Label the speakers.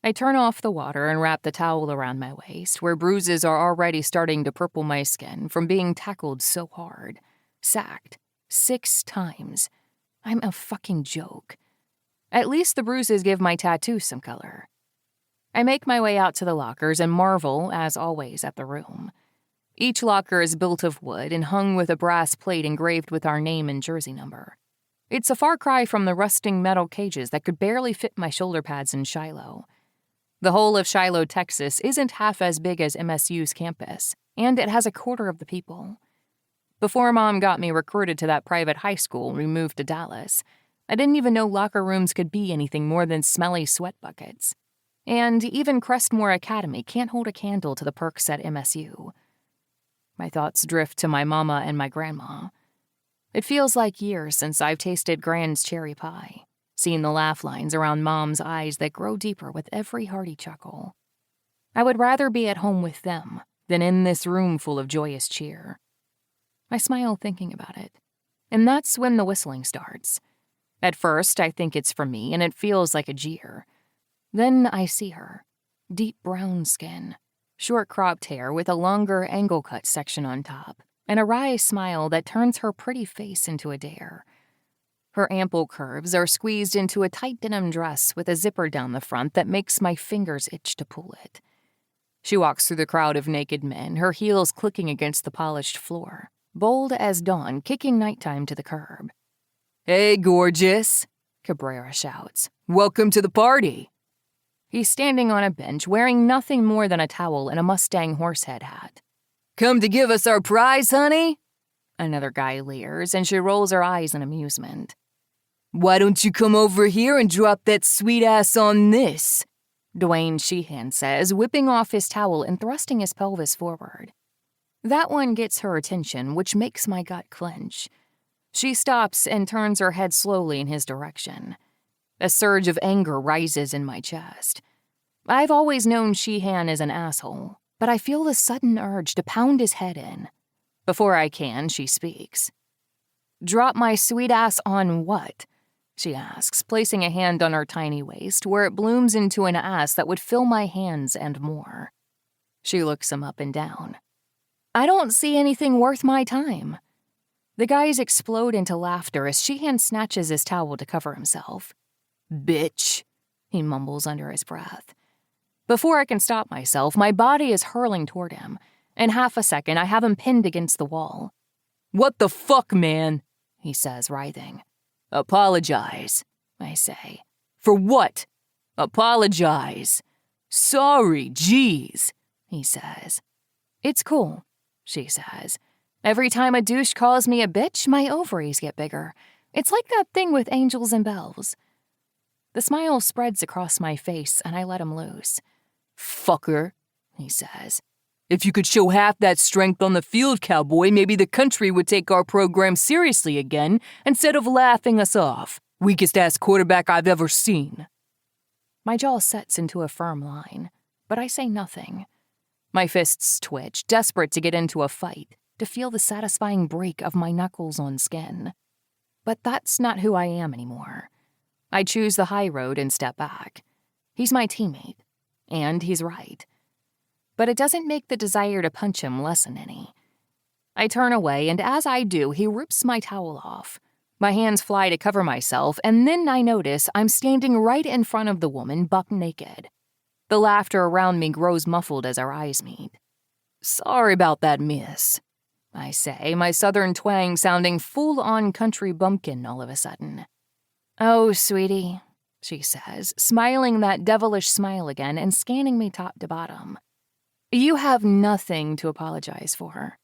Speaker 1: I turn off the water and wrap the towel around my waist, where bruises are already starting to purple my skin from being tackled so hard. Sacked 6 times. I'm a fucking joke. At least the bruises give my tattoo some color. I make my way out to the lockers and marvel, as always, at the room. Each locker is built of wood and hung with a brass plate engraved with our name and jersey number. It's a far cry from the rusting metal cages that could barely fit my shoulder pads in Shiloh. The whole of Shiloh, Texas isn't half as big as MSU's campus, and it has 1/4 of the people. Before Mom got me recruited to that private high school we moved to Dallas, I didn't even know locker rooms could be anything more than smelly sweat buckets. And even Crestmore Academy can't hold a candle to the perks at MSU. My thoughts drift to my mama and my grandma. It feels like years since I've tasted Gran's cherry pie, seen the laugh lines around Mom's eyes that grow deeper with every hearty chuckle. I would rather be at home with them than in this room full of joyous cheer. I smile thinking about it, and that's when the whistling starts. At first, I think it's for me, and it feels like a jeer. Then I see her. Deep brown skin, short-cropped hair with a longer angle-cut section on top, and a wry smile that turns her pretty face into a dare. Her ample curves are squeezed into a tight denim dress with a zipper down the front that makes my fingers itch to pull it. She walks through the crowd of naked men, her heels clicking against the polished floor, bold as dawn, kicking nighttime to the curb. "Hey, gorgeous," Cabrera shouts. "Welcome to the party." He's standing on a bench, wearing nothing more than a towel and a Mustang horsehead hat. "Come to give us our prize, honey?" Another guy leers, and she rolls her eyes in amusement. "Why don't you come over here and drop that sweet ass on this?" Dwayne Sheehan says, whipping off his towel and thrusting his pelvis forward. That one gets her attention, which makes my gut clench. She stops and turns her head slowly in his direction. A surge of anger rises in my chest. I've always known Sheehan is an asshole, but I feel the sudden urge to pound his head in. Before I can, she speaks. "Drop my sweet ass on what?" she asks, placing a hand on her tiny waist, where it blooms into an ass that would fill my hands and more. She looks him up and down. "I don't see anything worth my time." The guys explode into laughter as Sheehan snatches his towel to cover himself. "Bitch," he mumbles under his breath. Before I can stop myself, my body is hurling toward him. In half a second, I have him pinned against the wall. "What the fuck, man?" he says, writhing. "Apologize," I say. "For what?" "Apologize." "Sorry, jeez," he says. "It's cool," she says. "Every time a douche calls me a bitch, my ovaries get bigger. It's like that thing with angels and bells." The smile spreads across my face, and I let him loose. "Fucker," he says. "If you could show half that strength on the field, cowboy, maybe the country would take our program seriously again instead of laughing us off. Weakest-ass quarterback I've ever seen." My jaw sets into a firm line, but I say nothing. My fists twitch, desperate to get into a fight, to feel the satisfying break of my knuckles on skin. But that's not who I am anymore. I choose the high road and step back. He's my teammate, and he's right. But it doesn't make the desire to punch him lessen any. I turn away, and as I do, he rips my towel off. My hands fly to cover myself, and then I notice I'm standing right in front of the woman, buck naked. The laughter around me grows muffled as our eyes meet. "Sorry about that, miss," I say, my southern twang sounding full-on country bumpkin all of a sudden. "Oh, sweetie," she says, smiling that devilish smile again and scanning me top to bottom. "You have nothing to apologize for."